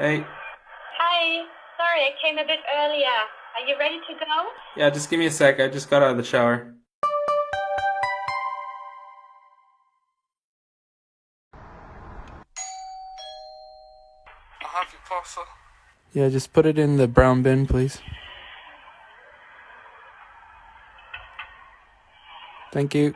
Hey. Hi. Sorry, I came a bit earlier. Are you ready to go? Yeah, just give me a sec. I just got out of the shower. I'll have your parcel. Yeah, just put it in the brown bin, please. Thank you.